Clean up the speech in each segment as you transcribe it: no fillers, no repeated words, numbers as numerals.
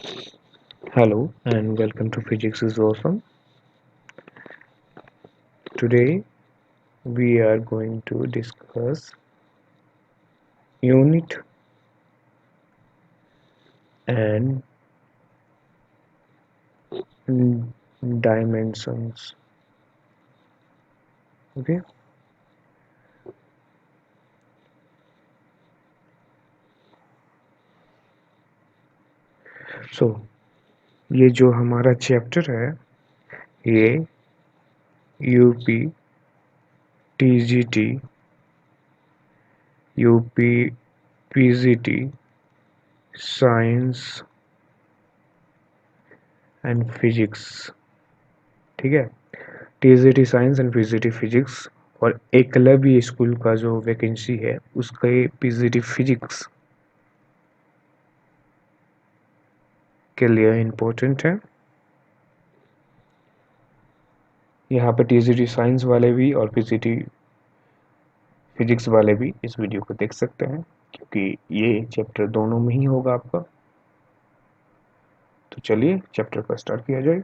Hello and welcome to Physics is Awesome. Today we are going to discuss unit and dimensions. Okay, so ये जो हमारा chapter है ये UP TGT UP PGT science and physics, ठीक है। TGT science and PGT physics और Eklavya school का जो वैकेंसी है उसका ये पीजीटी फिजिक्स के लिए इम्पोर्टेंट है। यहाँ पे टीजीटी साइंस वाले भी और पीजीटी फिजिक्स वाले भी इस वीडियो को देख सकते हैं क्योंकि ये चैप्टर दोनों में ही होगा आपका। तो चलिए चैप्टर का स्टार्ट किया जाए।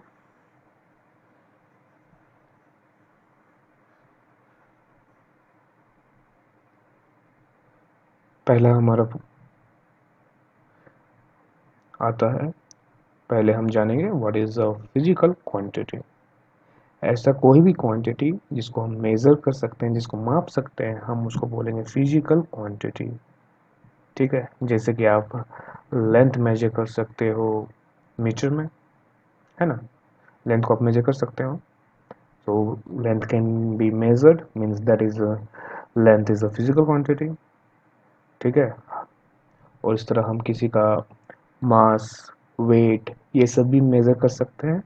पहला हमारा आता है, पहले हम जानेंगे what is a physical quantity. ऐसा कोई भी क्वांटिटी जिसको हम मेजर कर सकते हैं, जिसको माप सकते हैं, हम उसको बोलेंगे फिजिकल क्वांटिटी। ठीक है, जैसे कि आप लेंथ मेजर कर सकते हो मीटर में, है ना। लेंथ को आप मेजर कर सकते हो। So length can be measured, means that is a length is a physical quantity, ठीक है। और इस तरह हम किसी का मास, वेट, ये सब भी मेजर कर सकते हैं।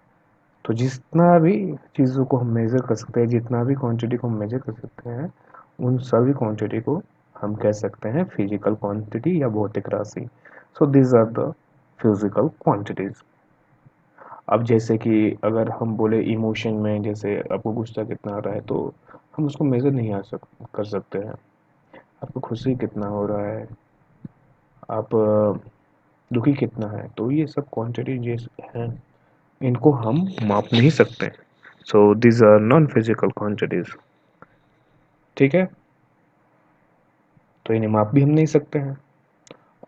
तो जितना भी चीज़ों को हम मेजर कर सकते हैं, जितना भी क्वांटिटी को हम मेजर कर सकते हैं, उन सभी क्वांटिटी को हम कह सकते हैं फिजिकल क्वांटिटी या भौतिक राशि। So this are the physical quantities. अब जैसे कि अगर हम बोले इमोशन में, जैसे आपको गुस्सा कितना आ रहा है तो हम उसको मेजर नहीं कर सकते हैं। आपको खुशी कितना हो रहा है, आप दुखी कितना है, तो ये सब क्वांटिटी जैसे हैं, इनको हम माप नहीं सकते। So this are non physical quantities, ठीक है। तो इन्हें माप भी हम नहीं सकते हैं।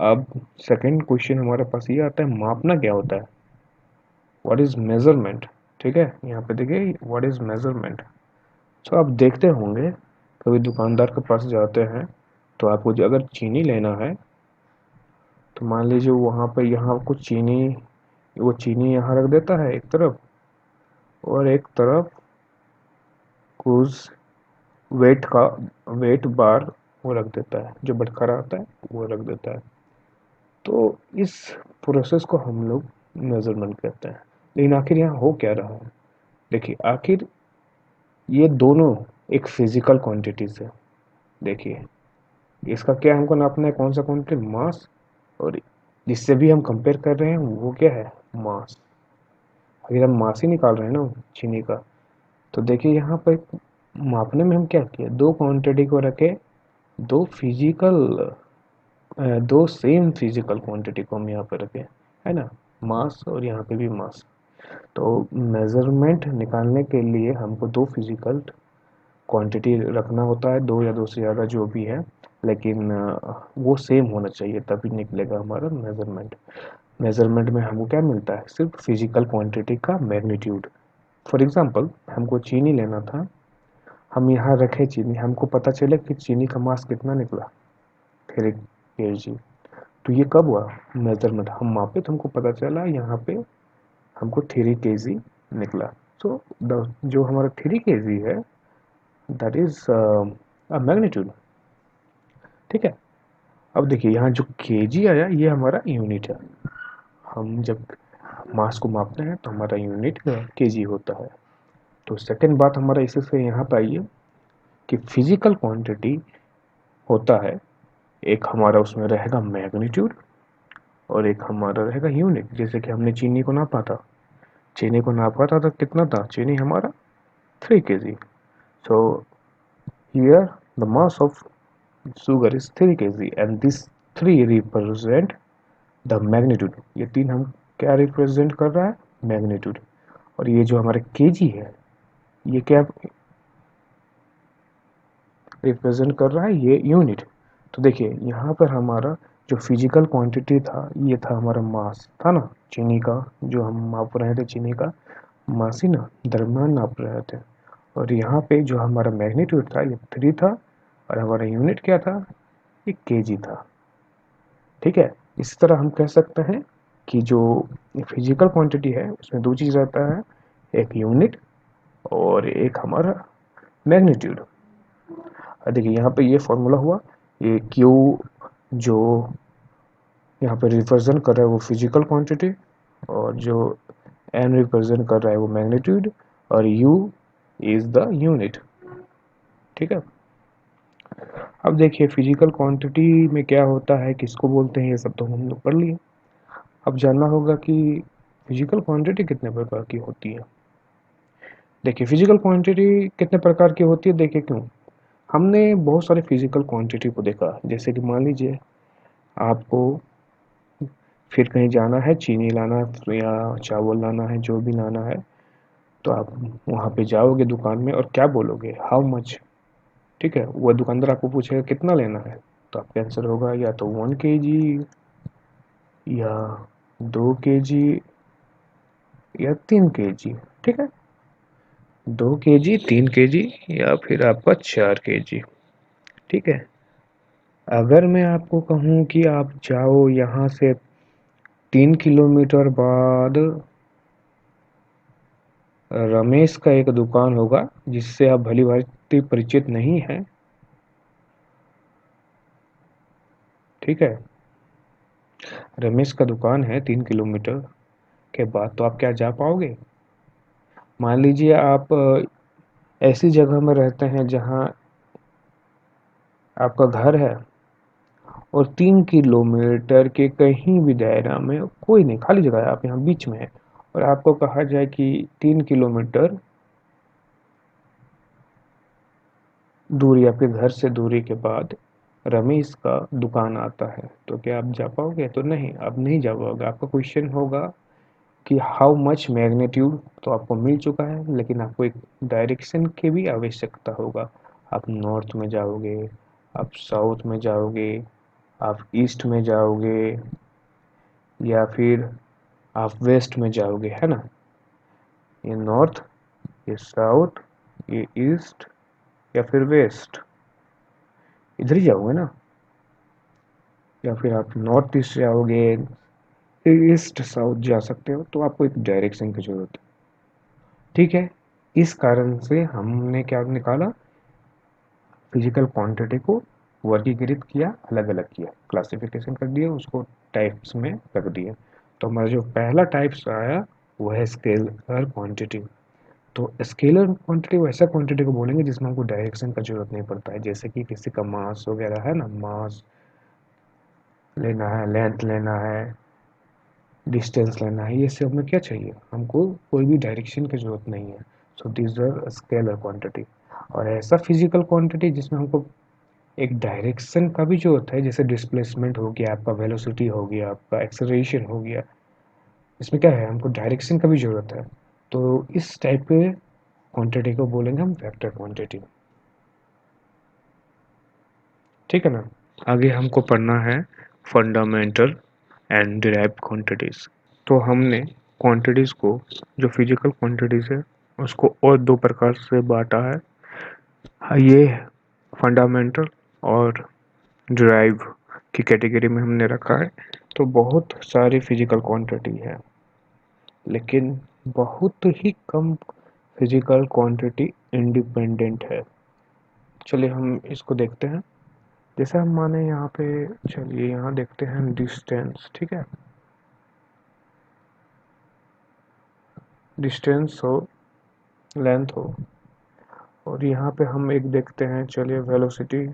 अब सेकंड क्वेश्चन हमारे पास ये आता है, मापना क्या होता है, व्हाट इज मेजरमेंट। ठीक है, यहाँ पे देखिए व्हाट इज मेजरमेंट। सो आप देखते होंगे कभी दुकानदार के पास जाते हैं तो आपको अगर चीनी लेना है तो मान लीजिए वहाँ पे यहाँ कुछ चीनी, वो चीनी यहाँ रख देता है एक तरफ, और एक तरफ कुछ वेट का वेट बार वो रख देता है, जो बटखरा आता है वो रख देता है। तो इस प्रोसेस को हम लोग मेजरमेंट कहते हैं। लेकिन आखिर यहाँ हो क्या रहा है, देखिए आखिर ये दोनों एक फिजिकल क्वांटिटीज है। देखिए इसका क्या हमको नापना है, कौन सा क्वांटिटी, मास। और जिससे भी हम कंपेयर कर रहे हैं वो क्या है, मास। अगर हम मास ही निकाल रहे हैं ना चीनी का, तो देखिए यहाँ पर मापने में हम क्या किए, दो क्वांटिटी को रखे, दो फिजिकल दो सेम फिजिकल क्वांटिटी को हम यहाँ पे रखे, है ना, मास और यहाँ पे भी मास। तो मेजरमेंट निकालने के लिए हमको दो फिजिकल क्वांटिटी रखना होता है, दो या दो से ज़्यादा जो भी है, लेकिन वो सेम होना चाहिए तभी निकलेगा हमारा मेजरमेंट। मेजरमेंट में हमको क्या मिलता है, सिर्फ फिजिकल क्वांटिटी का मैग्नीट्यूड। फॉर एग्जांपल हमको चीनी लेना था, हम यहाँ रखे चीनी, हमको पता चले कि चीनी का मास कितना निकला, 3 kg। तो ये कब हुआ, मेजरमेंट हम मापे तो हमको पता चला यहाँ पे हमको 3 kg निकला। सो जो हमारा 3 kg है दैट इज अ मैग्नीट्यूड, ठीक है। अब देखिए यहाँ जो केजी आया ये हमारा यूनिट है। हम जब मास को मापते हैं तो हमारा यूनिट केजी होता है। तो सेकंड बात हमारा इसी से यहाँ पे आइए कि फिजिकल क्वांटिटी होता है, एक हमारा उसमें रहेगा मैग्नीट्यूड और एक हमारा रहेगा यूनिट। जैसे कि हमने चीनी को नापा था, चीनी को नापा था तो कितना था, चीनी हमारा 3 kg। So here the mass of sugar is 3 kg and this 3 represent the magnitude. ये तीन हम क्या रिप्रेजेंट कर रहा है? मैग्नीट्यूड। और ये जो हमारे केजी है, ये क्या रिप्रेजेंट कर रहा है? ये यूनिट। तो देखिए यहाँ पर हमारा जो फिजिकल क्वांटिटी था, ये था हमारा मास था ना, चीनी का, जो हम माप रहे थे चीनी का मास ही ना, द्रव्यमान नाप रहे थे। और यहाँ पे जो हमारा मैग्नीट्यूड था ये 3 था, और हमारा यूनिट क्या था? ये केजी था। ठीक है, इस तरह हम कह सकते हैं कि जो फिजिकल क्वांटिटी है उसमें दो चीज़ रहता है, एक यूनिट और एक हमारा मैग्नीट्यूड। देखिए यहाँ पे ये फॉर्मूला हुआ, ये क्यू जो यहाँ पे रिप्रेजेंट कर रहा है वो फिजिकल क्वांटिटी, और जो एन रिप्रेजेंट कर रहा है वो मैग्नीट्यूड, और यू इज द यूनिट। ठीक है, अब देखिए फिजिकल क्वांटिटी में क्या होता है, किसको बोलते हैं, ये सब तो हम लोग पढ़ लिए। अब जानना होगा कि फिजिकल क्वांटिटी कितने प्रकार की होती है। देखिए फिजिकल क्वांटिटी कितने प्रकार की होती है, देखिए क्यों, हमने बहुत सारे फिजिकल क्वांटिटी को देखा। जैसे कि मान लीजिए आपको फिर कहीं जाना है, चीनी लाना है या चावल लाना है, जो भी लाना है, तो आप वहाँ पे जाओगे दुकान में और क्या बोलोगे? How much. ठीक है, वो दुकानदार आपको पूछेगा कितना लेना है, तो आपका आंसर होगा या तो 1 kg, या 2 kg, या 3 kg। ठीक है, 2 kg, 3 kg, या फिर आपका 4 kg। ठीक है, अगर मैं आपको कहूँ कि आप जाओ यहाँ से 3 किलोमीटर बाद, रमेश का एक दुकान होगा जिससे आप भली भांति परिचित नहीं हैं। ठीक है, रमेश का दुकान है 3 किलोमीटर के बाद, तो आप क्या जा पाओगे? मान लीजिए आप ऐसी जगह में रहते हैं जहां आपका घर है, और 3 किलोमीटर के कहीं भी दायरा में कोई नहीं, खाली जगह है, आप यहाँ बीच में है, और आपको कहा जाए कि 3 किलोमीटर दूरी, आपके घर से दूरी के बाद रमेश का दुकान आता है, तो क्या आप जा पाओगे? तो नहीं, आप नहीं जा पाओगे। आपका क्वेश्चन होगा कि हाउ मच मैग्नीट्यूड, तो आपको मिल चुका है, लेकिन आपको एक डायरेक्शन की भी आवश्यकता होगा। आप नॉर्थ में जाओगे, आप साउथ में जाओगे, आप ईस्ट में जाओगे, या फिर आप वेस्ट में जाओगे, है ना। ये नॉर्थ, ये साउथ, ये ईस्ट, या फिर वेस्ट, इधर ही जाओगे ना। या फिर आप नॉर्थ ईस्ट जाओगे, ईस्ट साउथ जा सकते हो, तो आपको एक डायरेक्शन की जरूरत है। ठीक है, इस कारण से हमने क्या निकाला, फिजिकल क्वांटिटी को वर्गीकृत किया, अलग अलग किया, क्लासिफिकेशन कर दिया, उसको टाइप्स में रख दिया। तो हमारा जो पहला टाइप्स आया वो है स्केलर क्वांटिटी। तो स्केलर क्वांटिटी वैसा क्वांटिटी को बोलेंगे जिसमें हमको डायरेक्शन का जरूरत नहीं पड़ता है, जैसे कि किसी का मास वगैरह है ना, मास लेना है, लेंथ लेना है, डिस्टेंस लेना है, ये सब में क्या चाहिए हमको? कोई भी डायरेक्शन की जरूरत नहीं है। So this are scalar quantity. और ऐसा फिजिकल क्वांटिटी जिसमें हमको एक डायरेक्शन का भी जरूरत है, जैसे डिस्प्लेसमेंट हो गया, आपका वेलोसिटी हो गया, आपका एक्सेलरेशन हो गया, इसमें क्या है, हमको डायरेक्शन का भी जरूरत है। तो इस टाइप के क्वांटिटी को बोलेंगे हम वेक्टर क्वांटिटी। ठीक है ना। आगे हमको पढ़ना है फंडामेंटल एंड डिराइव्ड क्वांटिटीज। तो हमने क्वांटिटीज को, जो फिजिकल क्वांटिटीज है, उसको और दो प्रकार से बांटा है। ये फंडामेंटल और डिराइव की कैटेगरी में हमने रखा है। तो बहुत सारी फिजिकल क्वांटिटी है, लेकिन बहुत ही कम फिजिकल क्वांटिटी इंडिपेंडेंट है। चलिए हम इसको देखते हैं। जैसे हम माने यहाँ पे, चलिए यहाँ देखते हैं डिस्टेंस। ठीक है, डिस्टेंस हो, लेंथ हो, और यहाँ पे हम एक देखते हैं, चलिए वेलोसिटी,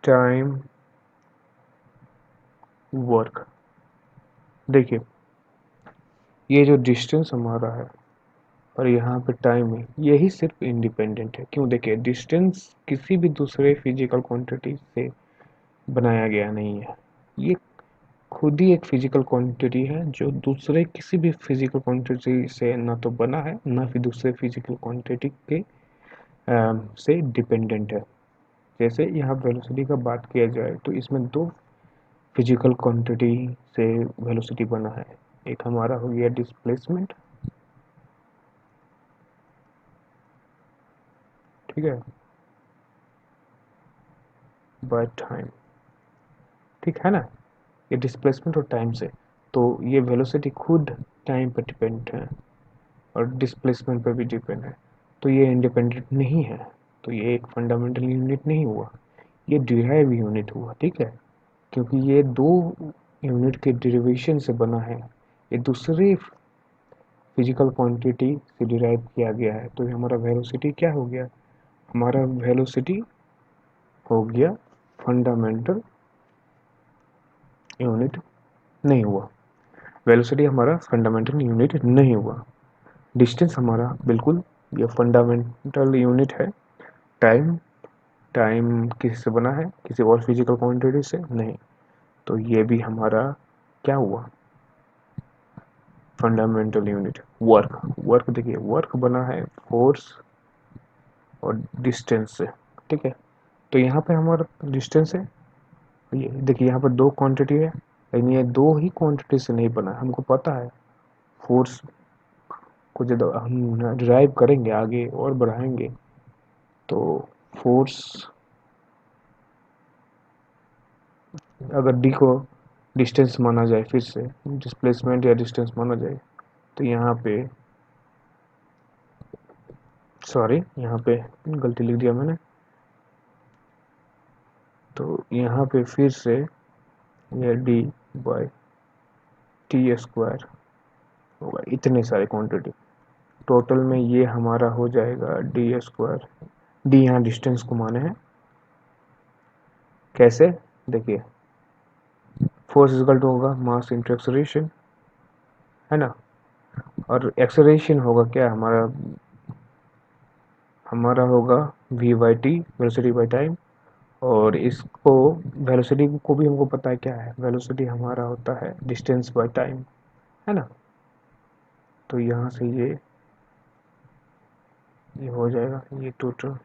टाइम, वर्क। देखिए ये जो डिस्टेंस हमारा है और यहाँ पे टाइम है, यही सिर्फ इंडिपेंडेंट है। क्यों? देखिए डिस्टेंस किसी भी दूसरे फिजिकल क्वांटिटी से बनाया गया नहीं है। ये खुद ही एक फिजिकल क्वांटिटी है जो दूसरे किसी भी फिजिकल क्वांटिटी से ना तो बना है ना फिर दूसरे फिजिकल क्वांटिटी के से डिपेंडेंट है। जैसे यहाँ वेलोसिटी का बात किया जाए तो इसमें दो फिजिकल क्वांटिटी से वेलोसिटी बना है। एक हमारा हो गया डिस्प्लेसमेंट, ठीक है, बाय टाइम, ठीक है ना, ये डिस्प्लेसमेंट और टाइम से। तो ये वेलोसिटी खुद टाइम पर डिपेंड है और डिस्प्लेसमेंट पर भी डिपेंड है, तो ये इंडिपेंडेंट नहीं है। तो ये एक फंडामेंटल यूनिट नहीं हुआ, ये डिराइव यूनिट हुआ, ठीक है, क्योंकि ये दो यूनिट के डेरिवेशन से बना है। ये दूसरे फिजिकल क्वांटिटी से डिराइव किया गया है। तो ये हमारा वेलोसिटी क्या हो गया, हमारा वेलोसिटी हो गया फंडामेंटल यूनिट नहीं हुआ। वेलोसिटी हमारा फंडामेंटल यूनिट नहीं हुआ। डिस्टेंस हमारा बिल्कुल ये फंडामेंटल यूनिट है। टाइम, टाइम किसी से बना है, किसी और फिजिकल क्वांटिटी से नहीं। तो ये भी हमारा क्या हुआ, फंडामेंटल यूनिट। वर्क, वर्क देखिए वर्क बना है फोर्स और डिस्टेंस से, ठीक है। तो यहाँ पे हमारा डिस्टेंस है, ये देखिए यहाँ पर दो क्वांटिटी है, लेकिन ये दो ही क्वांटिटी से नहीं बना है। हमको पता है फोर्स को जब हम डिराइव करेंगे आगे और बढ़ाएंगे तो फोर्स, अगर डी को डिस्टेंस माना जाए, फिर से डिस्प्लेसमेंट या डिस्टेंस माना जाए, तो यहाँ पे सॉरी यहाँ पे गलती लिख दिया मैंने। तो यहाँ पे फिर से ये डी बाई टी स्क्वायर होगा, इतने सारे क्वांटिटी टोटल में ये हमारा हो जाएगा डी स्क्वायर। डी यहाँ डिस्टेंस को माने हैं, कैसे देखिए, फोर्स इक्वल टू होगा मास इंटू एक्सेलरेशन, है ना, और एक्सेलरेशन होगा क्या हमारा, हमारा होगा v by T, velocity by time. और इसको वेलोसिटी को भी हमको पता है क्या है, वेलोसिटी हमारा होता है डिस्टेंस बाय टाइम, है ना। तो यहाँ से ये हो जाएगा ये टोटल।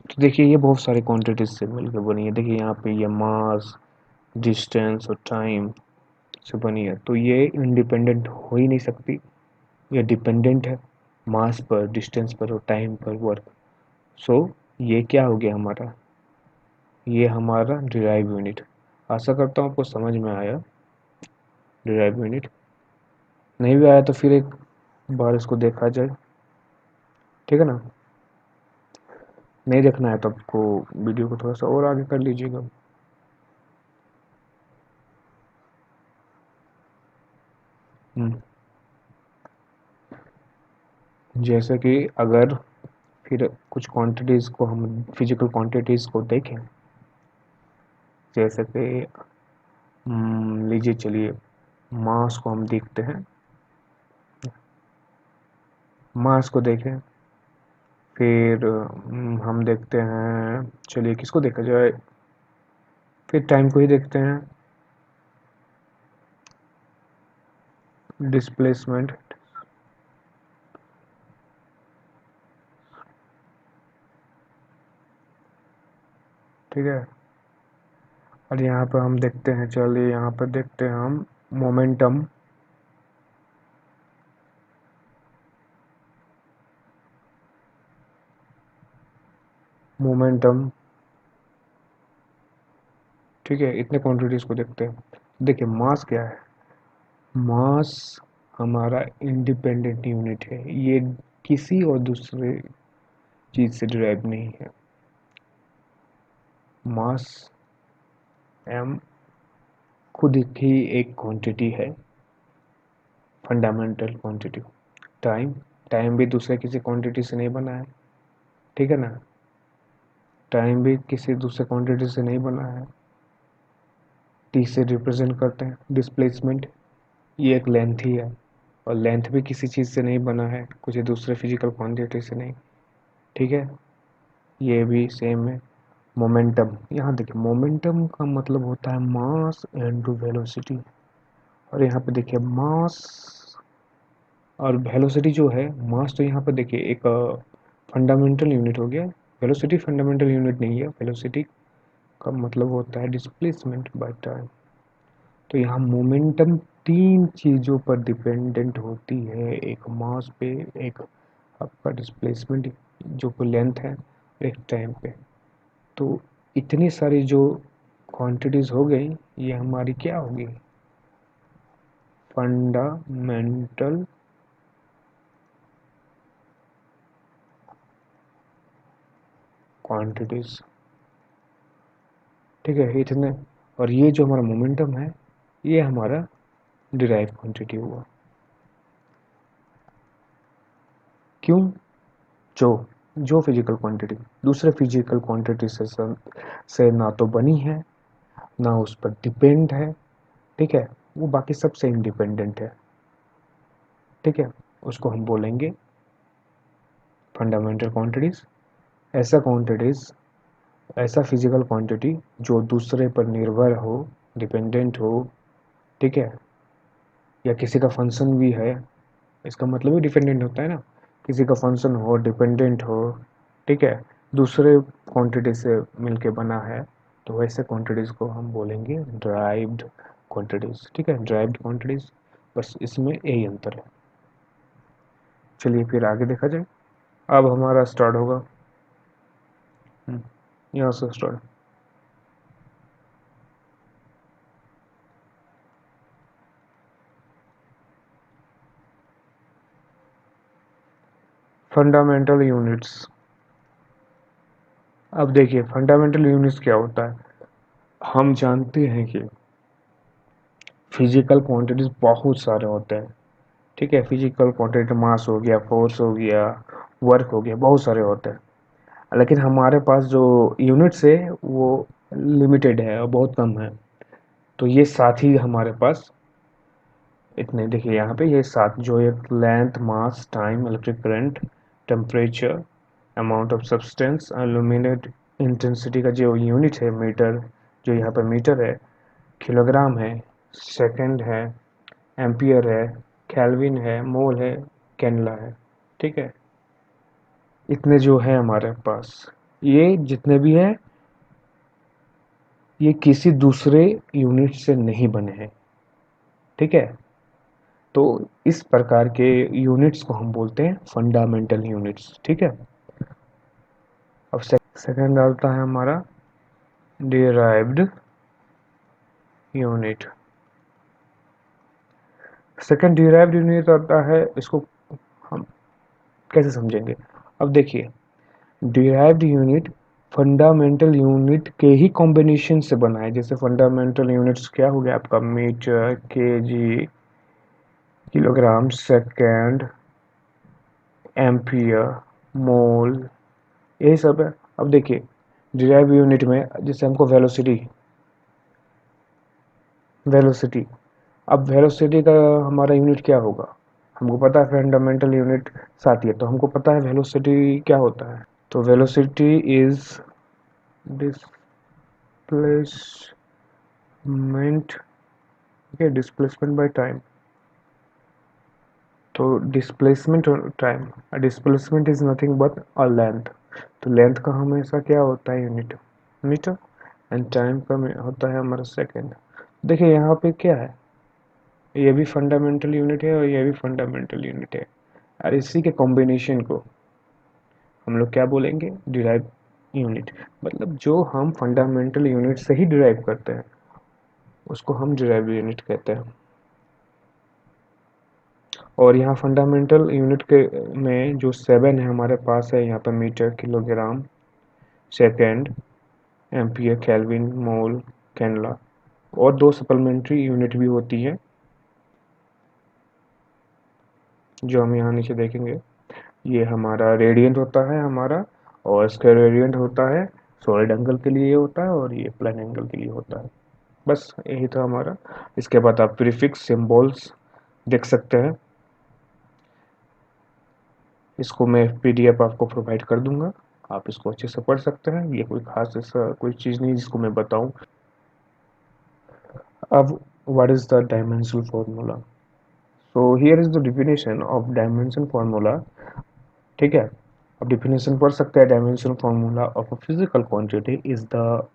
तो देखिए ये बहुत सारे क्वांटिटीज से मिलकर बनी है। देखिए यहाँ पे ये मास, डिस्टेंस और टाइम से बनी है। तो ये इंडिपेंडेंट हो ही नहीं सकती, ये डिपेंडेंट है मास पर, डिस्टेंस पर और टाइम पर वर्क। सो ये क्या हो गया हमारा, ये हमारा डिराइव यूनिट। आशा करता हूँ आपको समझ में आया डिराइव यूनिट। नहीं भी आया तो फिर एक बार इसको देखा जाए, ठीक है ना। नहीं देखना है तो आपको वीडियो को थोड़ा सा और आगे कर लीजिएगा। जैसे कि अगर फिर कुछ क्वांटिटीज़ को हम फिजिकल क्वांटिटीज़ को देखें, जैसे कि लीजिए चलिए मास को हम देखते हैं, मास को देखें, फिर हम देखते हैं, चलिए किसको देखा जाए, फिर टाइम को ही देखते हैं, डिस्प्लेसमेंट, ठीक है। और यहाँ पर हम देखते हैं, चलिए यहाँ पर देखते हैं हम मोमेंटम, मोमेंटम, ठीक है। इतने क्वांटिटीज़ को देखते हैं। देखिए मास क्या है, मास हमारा इंडिपेंडेंट यूनिट है, ये किसी और दूसरे चीज़ से डिराइव नहीं है। मास एम खुद ही एक क्वांटिटी है, फंडामेंटल क्वांटिटी। टाइम, टाइम भी दूसरे किसी क्वांटिटी से नहीं बना है, ठीक है ना, टाइम भी किसी दूसरे क्वांटिटी से नहीं बना है। टी से रिप्रेजेंट करते हैं डिस्प्लेसमेंट, ये एक लेंथ ही है, और लेंथ भी किसी चीज़ से नहीं बना है, कुछ दूसरे फिजिकल क्वांटिटी से नहीं। ठीक है, ये भी सेम है। मोमेंटम, यहाँ देखिए मोमेंटम का मतलब होता है मास इनटू वेलोसिटी, और यहाँ पे देखिए मास और वेलोसिटी जो है, मास तो यहाँ पे देखिए एक फंडामेंटल यूनिट हो गया, वेलोसिटी फंडामेंटल यूनिट नहीं है, वेलोसिटी का मतलब होता है डिस्प्लेसमेंट बाय टाइम। तो यहाँ मोमेंटम तीन चीज़ों पर डिपेंडेंट होती है, एक मास पे, एक आपका डिस्प्लेसमेंट जो कि लेंथ है, एक टाइम पे। तो इतनी सारी जो क्वांटिटीज़ हो गई, ये हमारी क्या होगी, फंडामेंटल क्वांटिटीज़। ठीक है, इतने, और ये जो हमारा मोमेंटम है, ये हमारा डिराइव क्वांटिटी हुआ। क्यों? जो जो फिजिकल क्वांटिटी दूसरे फिजिकल क्वांटिटी से ना तो बनी है, ना उस पर डिपेंड है, ठीक है, वो बाकी सबसे इंडिपेंडेंट है। ठीक है, उसको हम बोलेंगे फंडामेंटल क्वांटिटीज। ऐसा क्वांटिटीज, ऐसा फिजिकल क्वांटिटी जो दूसरे पर निर्भर हो, डिपेंडेंट हो, ठीक है, या किसी का फंक्शन भी है, इसका मतलब ही डिपेंडेंट होता है ना, किसी का फंक्शन हो, डिपेंडेंट हो, ठीक है, दूसरे क्वांटिटी से मिलके बना है, तो वैसे क्वांटिटीज़ को हम बोलेंगे ड्राइव्ड क्वांटिटीज़। ठीक है, ड्राइव्ड क्वांटिटीज़, बस इसमें यही अंतर है। चलिए फिर आगे देखा जाए। अब हमारा स्टार्ट होगा, यहाँ से स्टार्ट। Fundamental units. अब देखिए फंडामेंटल यूनिट्स क्या होता है। हम जानते हैं कि फिजिकल क्वांटिटीज बहुत सारे होते हैं। ठीक है, फिजिकल क्वांटिटी, मास हो गया, फोर्स हो गया, वर्क हो गया, बहुत सारे होते हैं, लेकिन हमारे पास जो यूनिट्स है वो लिमिटेड है और बहुत कम है। तो ये सात ही हमारे पास, इतने देखिए यहाँ पे, ये सात जो एक length, mass, time, electric current, temperature, amount of substance, luminous intensity का जो यूनिट है मीटर, जो यहाँ पे मीटर है, किलोग्राम है, सेकंड है, एम्पियर है, केल्विन है, मोल है, कैनला है। ठीक है, इतने जो है हमारे पास, ये जितने भी हैं, ये किसी दूसरे यूनिट से नहीं बने हैं। ठीक है, तो इस प्रकार के यूनिट्स को हम बोलते हैं फंडामेंटल यूनिट्स। ठीक है, अब सेकंड आता है हमारा derived unit. Second derived unit आता है, इसको हम कैसे समझेंगे। अब देखिए, डिराइव्ड यूनिट फंडामेंटल यूनिट के ही कॉम्बिनेशन से बना है। जैसे फंडामेंटल यूनिट्स क्या हो गया आपका, metre, KG, kilogram, second, ampere, mole, यही सब है। अब देखिए डिराइव यूनिट में जैसे हमको वेलोसिटी, वेलोसिटी अब वेलोसिटी का हमारा यूनिट क्या होगा, हमको पता है फंडामेंटल यूनिट साथ ही है, तो हमको पता है वेलोसिटी क्या होता है। तो वेलोसिटी इज डिस्प्लेसमेंट, ठीक है, डिस्प्लेसमेंट बाय टाइम। तो डिस्प्लेसमेंट और time, displacement is nothing but a length. तो लेंथ का हमेशा क्या होता है, यूनिट मीटर, एंड टाइम का होता है हमारा सेकेंड। देखिए यहाँ पे क्या है, ये भी फंडामेंटल यूनिट है और ये भी फंडामेंटल यूनिट है, और इसी के कॉम्बिनेशन को हम लोग क्या बोलेंगे, डिराइव यूनिट। मतलब जो हम फंडामेंटल यूनिट से ही डिराइव करते हैं, उसको हम डिराइव यूनिट कहते हैं। और यहाँ फंडामेंटल यूनिट के में जो सेवन है हमारे पास है, यहाँ पर metre, kilogram, second, ampere, kelvin, mole, candela, और दो सप्लीमेंट्री यूनिट भी होती है जो हम यहाँ नीचे देखेंगे। ये हमारा रेडियंट होता है हमारा, और इसका रेडियंट होता है सॉलिड एंगल के लिए होता है, और ये प्लेन एंगल के लिए होता है। बस यही था हमारा। इसके बाद आप प्रीफिक्स सिंबल्स देख सकते हैं। इसको मैं पीडीएफ आपको प्रोवाइड कर दूंगा, आप इसको अच्छे से पढ़ सकते हैं। ये कोई खास ऐसा कोई चीज़ नहीं जिसको मैं बताऊं। अब what is the dimensional formula? So here is the definition of dimension formula. ठीक है, अब डेफिनेशन पढ़ सकते हैं। Dimensional formula of a physical quantity is the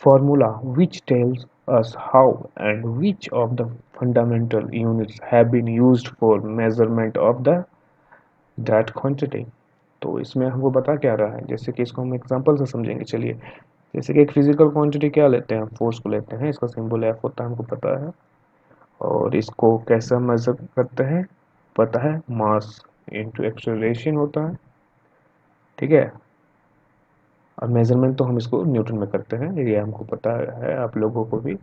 formula which tells us how and which of the fundamental units have been used for measurement of the that quantity। तो इसमें हमको बता क्या रहा है, जैसे कि इसको हम एग्जांपल से समझेंगे। चलिए, जैसे कि एक फिजिकल क्वांटिटी क्या लेते हैं, फोर्स को लेते हैं, इसका सिंबल एफ होता है, हमको पता है। और इसको कैसे मेजर करते हैं, पता है, मास इनटू एक्सेलरेशन होता है। ठीक है, और मेजरमेंट तो हम इसको न्यूटन में करते हैं, ये हमको पता है, आप लोगों को भी।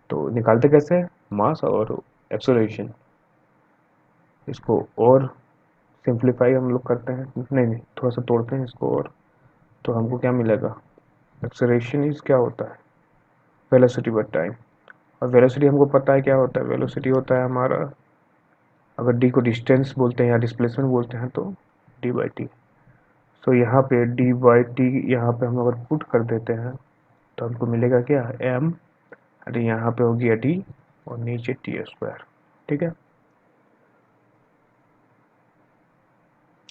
तो निकालते कैसे हैं, मास और एक्सेलरेशन। इसको और सिंप्लीफाई हम लोग करते हैं, नहीं नहीं, थोड़ा सा तोड़ते हैं इसको, और तो हमको क्या मिलेगा, एक्सेलरेशन इज क्या होता है, वेलोसिटी बाय टाइम। और वेलोसिटी हमको पता है क्या होता है, वेलोसिटी होता है हमारा, अगर डी को डिस्टेंस बोलते हैं या डिस्प्लेसमेंट बोलते हैं तो डी बाई टी। सो यहाँ पे डी बाई टी यहाँ पे हम अगर पुट कर देते हैं तो हमको मिलेगा क्या, एम, अरे यहाँ पे हो गया डी और नीचे टी स्क्वायर। ठीक है,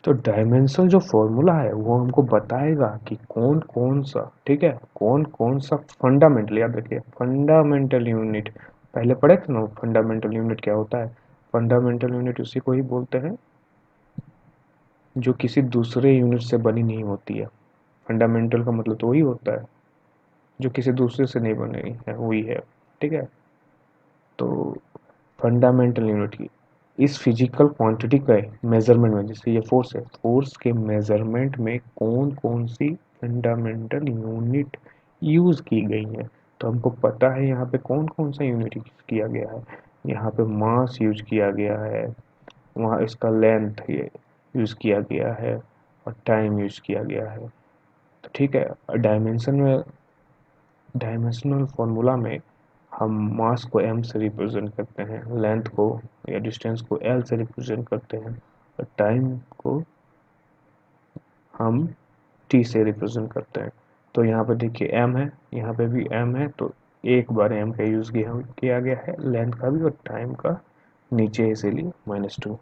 तो डायमेंशनल जो फॉर्मूला है वो हमको बताएगा कि कौन कौन सा, ठीक है, कौन कौन सा फंडामेंटल, याद रखिए फंडामेंटल यूनिट, पहले पढ़े थे ना फंडामेंटल यूनिट क्या होता है। फंडामेंटल यूनिट उसी को ही बोलते हैं जो किसी दूसरे यूनिट से बनी नहीं होती है। फंडामेंटल का मतलब तो वही होता है जो किसी दूसरे से नहीं बनी है, हुई है। ठीक है, तो फंडामेंटल यूनिट की इस फिजिकल क्वांटिटी का मेजरमेंट में, जैसे ये फोर्स है, फोर्स के मेजरमेंट में कौन कौन सी फंडामेंटल यूनिट यूज की गई है। तो हमको पता है यहाँ पे कौन कौन सा यूनिट यूज किया गया है। यहाँ पे मास यूज किया गया है, वहाँ इसका लेंथ ये यूज किया गया है, और टाइम यूज किया गया है। तो ठीक है, डायमेंशनल फॉर्मूला में हम मास को m से रिप्रेजेंट करते हैं, लेंथ को या डिस्टेंस को l से रिप्रेजेंट करते हैं, और टाइम को हम t से रिप्रेजेंट करते हैं। तो यहाँ पे देखिए m है, यहाँ पे भी m है, तो एक बार m का यूज़ किया गया है, लेंथ का भी और टाइम का नीचे इसीलिए -2।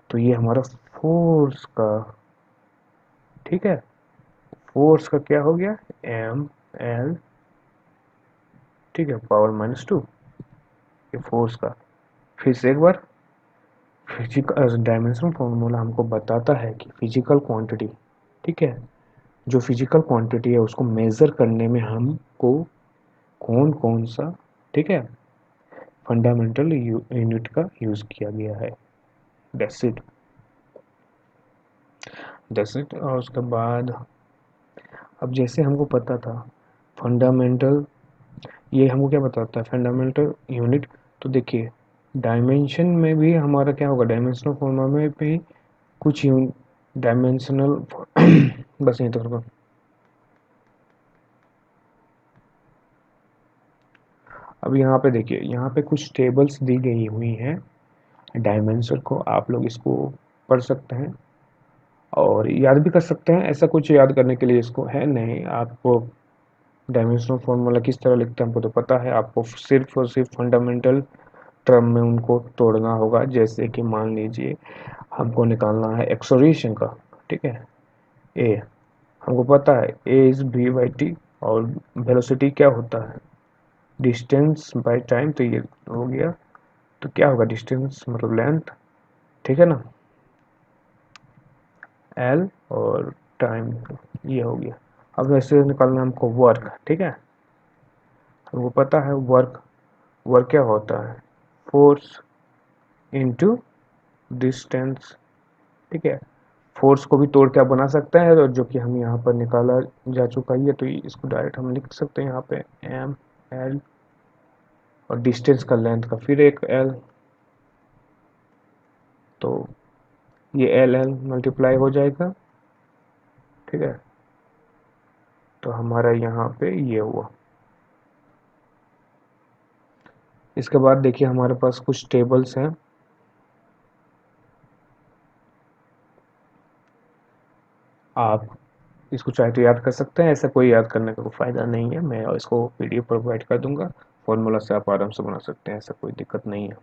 तो ये हमारा फोर्स का, ठीक है, फोर्स का क्या हो गया, m l, ठीक है, पावर -2, ये फोर्स का। फिर से एक बार, फिजिकल डायमेंशन फॉर्मूला हमको बताता है कि फिजिकल क्वांटिटी, ठीक है, जो फिजिकल क्वांटिटी है उसको मेजर करने में हमको कौन कौन सा, ठीक है, फंडामेंटल यूनिट का यूज किया गया है। That's it. और उसके बाद अब जैसे हमको पता था फंडामेंटल, ये हमको क्या बताता है, फंडामेंटल यूनिट। तो देखिए डायमेंशन में भी हमारा क्या होगा, डायमेंशनल फॉर्मूला में भी कुछ डायमेंशनल बस यहीं तक रुको। अब यहाँ पे देखिए, यहाँ पे कुछ टेबल्स दी गई हुई हैं डायमेंशन को, आप लोग इसको पढ़ सकते हैं और याद भी कर सकते हैं। ऐसा कुछ याद करने के लिए इसको है नहीं, आपको डायमेंशनल फॉर्मूला किस तरह लिखते हैं हमको तो पता है, आपको सिर्फ और सिर्फ फंडामेंटल टर्म में उनको तोड़ना होगा। जैसे कि मान लीजिए हमको निकालना है एक्सोरेशन का, ठीक है, ए, हमको पता है ए इज बी बाई टी, और वेलोसिटी क्या होता है, डिस्टेंस बाय टाइम, तो ये हो गया। तो क्या होगा, डिस्टेंस मतलब लेंथ, ठीक है ना, एल, और टाइम ये हो गया। अब ऐसे निकालना हमको वर्क, ठीक है, हमको पता है वर्क, वर्क क्या होता है, फोर्स इनटू डिस्टेंस। ठीक है, फोर्स को भी तोड़ के आप बना सकते हैं, और जो कि हम यहाँ पर निकाला जा चुका है, तो इसको डायरेक्ट हम लिख सकते हैं यहाँ पे एम एल, और डिस्टेंस का लेंथ का फिर एक एल, तो ये एल एल मल्टीप्लाई हो जाएगा। ठीक है, तो हमारा यहाँ पे ये हुआ। इसके बाद देखिए हमारे पास कुछ टेबल्स हैं, आप इसको चाहे तो याद कर सकते हैं, ऐसा कोई याद करने का कोई फ़ायदा नहीं है, मैं इसको पीडीएफ प्रोवाइड कर दूंगा, फॉर्मूला से आप आराम से बना सकते हैं, ऐसा कोई दिक्कत नहीं है।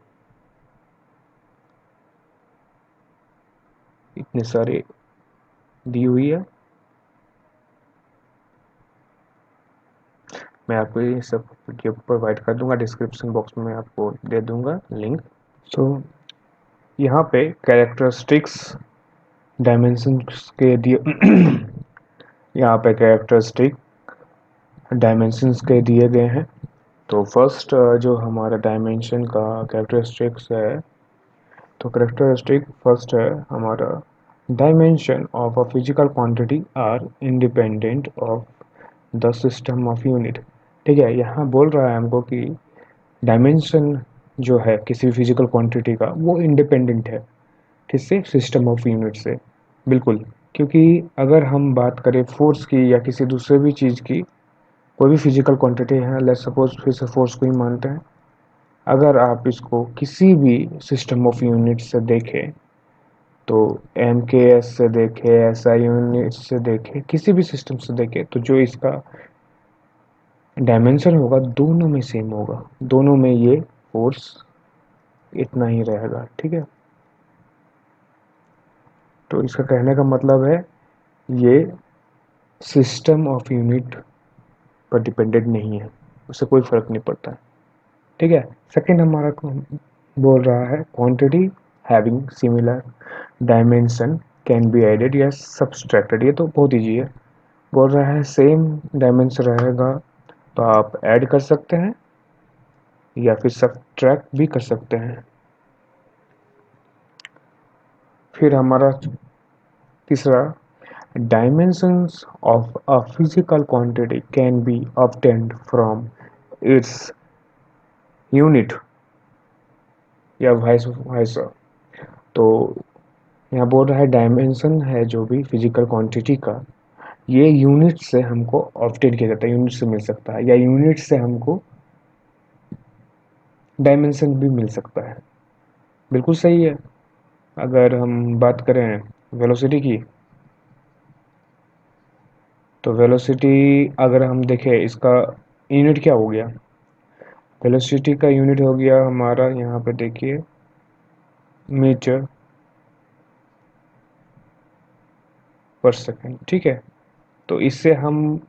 इतने सारे दी हुई है, मैं आपको ये सब पीडीएफ प्रोवाइड कर दूंगा, डिस्क्रिप्शन बॉक्स में आपको दे दूंगा लिंक। तो यहाँ पे कैरेक्टरिस्टिक्स डायमेंशंस के दिए यहाँ पे कैरेक्टरिस्टिक डायमेंशंस के दिए गए हैं। तो फर्स्ट जो हमारा डायमेंशन का कैरेक्टरिस्टिक्स है, तो कैरेक्टरिस्टिक फर्स्ट है हमारा, dimension of a physical quantity are independent of the system of unit. ठीक है, यहाँ बोल रहा है हमको कि डायमेंशन जो है किसी भी फिजिकल क्वांटिटी का वो इंडिपेंडेंट है किससे, सिस्टम ऑफ यूनिट से। बिल्कुल, क्योंकि अगर हम बात करें फोर्स की या किसी दूसरे भी चीज़ की, कोई भी फिजिकल क्वांटिटी है, लेट्स सपोज फिर से फोर्स को ही मानते हैं, अगर आप इसको किसी भी सिस्टम ऑफ यूनिट से देखें, तो एम के एस से देखें, एस आई यूनिट से देखें, किसी भी सिस्टम से देखें, तो जो इसका डायमेंशन होगा दोनों में सेम होगा, दोनों में ये फोर्स इतना ही रहेगा। ठीक है, तो इसका कहने का मतलब है ये सिस्टम ऑफ यूनिट पर डिपेंडेंट नहीं है, उससे कोई फर्क नहीं पड़ता है। ठीक है, सेकंड हमारा बोल रहा है quantity having similar dimension can be added या सब्सट्रैक्टेड। ये तो बहुत ईजी है, बोल रहा है सेम डायमेंशन रहेगा तो आप ऐड कर सकते हैं या फिर सब्ट्रैक्ट भी कर सकते हैं। फिर हमारा तीसरा, dimensions of a physical quantity can be obtained from its unit या वाइस वर्सा। तो यहाँ बोल रहा है डायमेंशन है जो भी फिजिकल क्वांटिटी का, ये यूनिट से हमको ऑब्टेन किया जाता है, यूनिट से मिल सकता है, या यूनिट से हमको डायमेंशन भी मिल सकता है। बिल्कुल सही है। अगर हम बात करें वेलोसिटी की, तो वेलोसिटी अगर हम देखें इसका यूनिट क्या हो गया, वेलोसिटी का यूनिट हो गया हमारा, यहाँ पे देखिए मीटर पर सेकेंड। ठीक है, तो इससे हम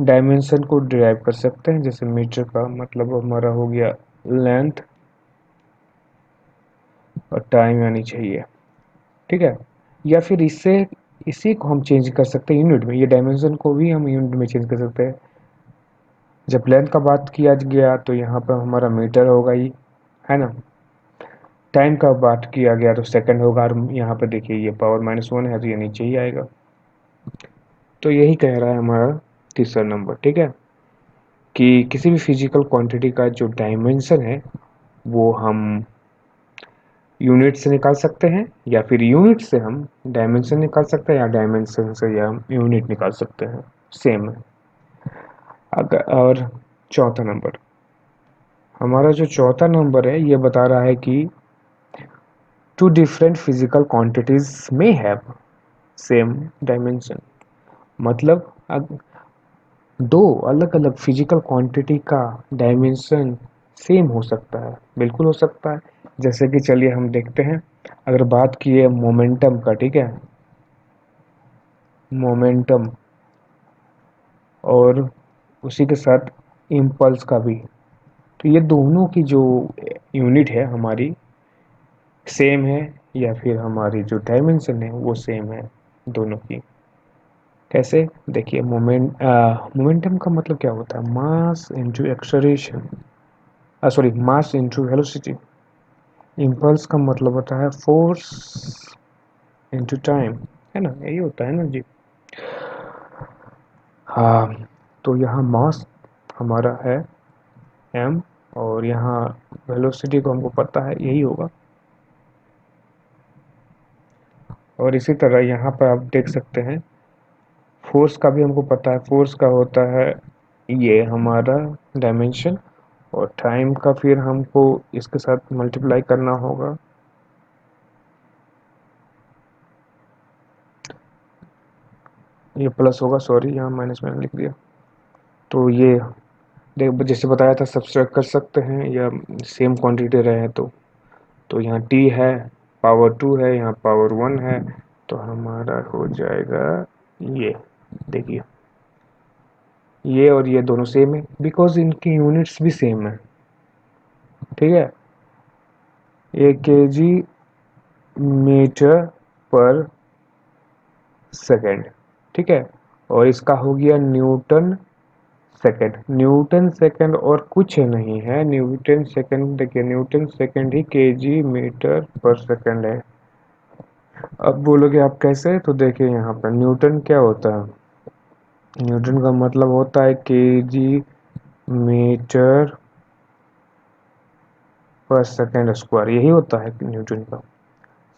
डायमेंशन को डिराइव कर सकते हैं, जैसे मीटर का मतलब हमारा हो गया लेंथ और टाइम आनी चाहिए। ठीक है, या फिर इससे इसी को हम चेंज कर सकते हैं यूनिट में, ये डायमेंशन को भी हम यूनिट में चेंज कर सकते हैं। जब लेंथ का बात किया गया तो यहाँ पर हमारा मीटर होगा ही, है ना। टाइम का बात किया गया तो सेकंड होगा, और यहाँ पे देखिए ये पावर -1 है तो ये नीचे ही आएगा। तो यही कह रहा है हमारा तीसरा नंबर। ठीक है, कि किसी भी फिजिकल क्वांटिटी का जो डायमेंशन है वो हम यूनिट से निकाल सकते हैं, या फिर यूनिट से हम डायमेंशन निकाल सकते हैं, या डायमेंशन से या हम यूनिट निकाल सकते हैं, सेम है। अगर और चौथा नंबर, हमारा जो चौथा नंबर है ये बता रहा है कि टू डिफरेंट फिजिकल क्वांटिटीज में हैव सेम डायमेंशन। मतलब दो अलग अलग फिजिकल क्वांटिटी का डायमेंशन सेम हो सकता है, बिल्कुल हो सकता है। जैसे कि चलिए हम देखते हैं, अगर बात किए मोमेंटम का, ठीक है, मोमेंटम और उसी के साथ इम्पल्स का भी, तो ये दोनों की जो यूनिट है हमारी सेम है, या फिर हमारी जो डायमेंशन है वो सेम है दोनों की। कैसे, देखिए मोमेंटम का मतलब क्या होता है, mass into acceleration, sorry mass into velocity. Impulse का मतलब होता है फोर्स इनटू टाइम, है ना, यही होता है ना जी। हाँ, तो यहाँ मास हमारा है m, और यहाँ वेलोसिटी को हमको पता है यही होगा। और इसी तरह यहाँ पर आप देख सकते हैं फोर्स का भी हमको पता है, फोर्स का होता है ये हमारा डायमेंशन, और टाइम का फिर हमको इसके साथ मल्टीप्लाई करना होगा। ये प्लस होगा, सॉरी यहाँ माइनस मैंने लिख दिया। तो ये देख जैसे बताया था सब्सट्रैक्ट कर सकते हैं या सेम क्वांटिटी रहे तो यहाँ टी है, पावर 2 है, यहाँ पावर 1 है, तो हमारा हो जाएगा ये। देखिए ये और ये दोनों सेम है बिकॉज इनकी यूनिट्स भी सेम है। ठीक है, 1 kg मीटर पर सेकेंड। ठीक है, और इसका हो गया न्यूटन सेकेंड। न्यूटन सेकेंड और कुछ नहीं है, न्यूटन सेकेंड देखिए, न्यूटन सेकेंड ही केजी मीटर पर सेकेंड है। अब बोलोगे आप कैसे, तो देखिए यहाँ पर न्यूटन क्या होता है, न्यूटन का मतलब होता है केजी मीटर पर सेकेंड स्क्वायर, यही होता है न्यूटन का।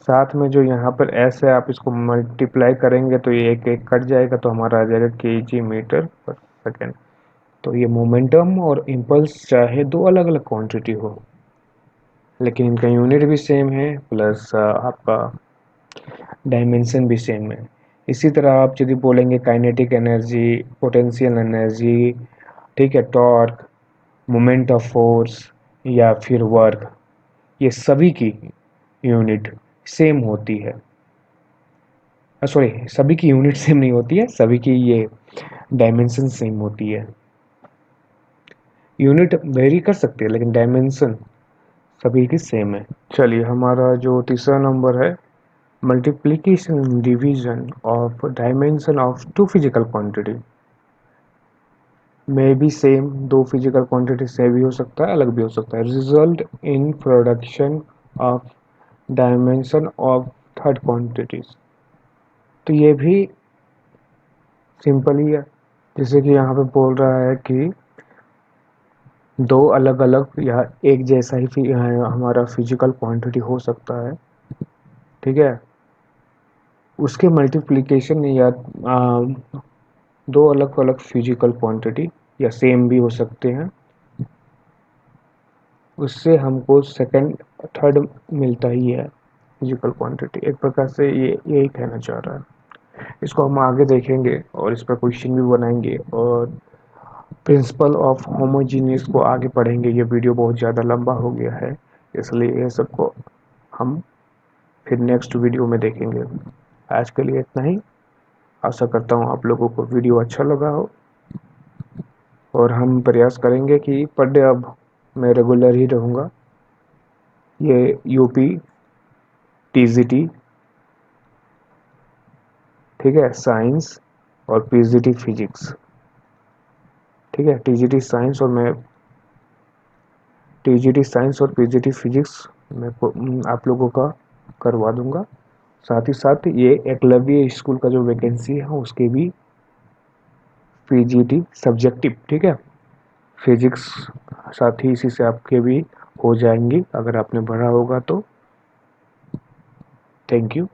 साथ में जो यहाँ पर एस है, आप इसको मल्टीप्लाई करेंगे तो ये एक एक कट जाएगा, तो हमारा आ जाएगा केजी मीटर पर सेकेंड। तो ये मोमेंटम और इम्पल्स चाहे दो अलग अलग क्वांटिटी हो, लेकिन इनका यूनिट भी सेम है, प्लस आपका डायमेंशन भी सेम है। इसी तरह आप यदि बोलेंगे काइनेटिक एनर्जी, पोटेंशियल एनर्जी, ठीक है, टॉर्क, मोमेंट ऑफ फोर्स या फिर वर्क, ये सभी की यूनिट सेम होती है। सॉरी, सभी की यूनिट सेम नहीं होती है, सभी की ये डायमेंशन सेम होती है। यूनिट वेरी कर सकती है लेकिन डायमेंशन सभी की सेम है। चलिए हमारा जो तीसरा नंबर है, multiplication division of dimension of two physical quantity में भी सेम, दो फिजिकल क्वांटिटी से भी हो सकता है, अलग भी हो सकता है। Result in production of dimension of third quantities, तो ये भी सिंपल ही है। जैसे कि यहाँ पे बोल रहा है कि दो अलग अलग या एक जैसा ही हमारा फिजिकल क्वांटिटी हो सकता है। ठीक है, उसके मल्टीप्लिकेशन या दो अलग अलग फिजिकल क्वांटिटी या सेम भी हो सकते हैं, उससे हमको सेकंड थर्ड मिलता ही है फिजिकल क्वांटिटी। एक प्रकार से ये यही कहना चाह रहा है। इसको हम आगे देखेंगे और इस पर क्वेश्चन भी बनाएंगे और प्रिंसिपल ऑफ होमोजीनियस को आगे पढ़ेंगे। ये वीडियो बहुत ज़्यादा लंबा हो गया है, इसलिए ये सबको हम फिर नेक्स्ट वीडियो में देखेंगे। आज के लिए इतना ही। आशा करता हूँ आप लोगों को वीडियो अच्छा लगा हो, और हम प्रयास करेंगे कि पर डे अब मैं रेगुलर ही रहूँगा। ये यूपी टीजीटी, ठीक है, साइंस और पीजीटी फिजिक्स, ठीक है, टीजीटी साइंस और मैं टीजीटी साइंस और पीजीटी फिजिक्स मैं आप लोगों का करवा दूंगा। साथ ही साथ ये एकलव्य स्कूल का जो वैकेंसी है उसके भी पीजीटी सब्जेक्टिव, ठीक है, फिजिक्स साथ ही इसी से आपके भी हो जाएंगी अगर आपने पढ़ा होगा तो। Thank you.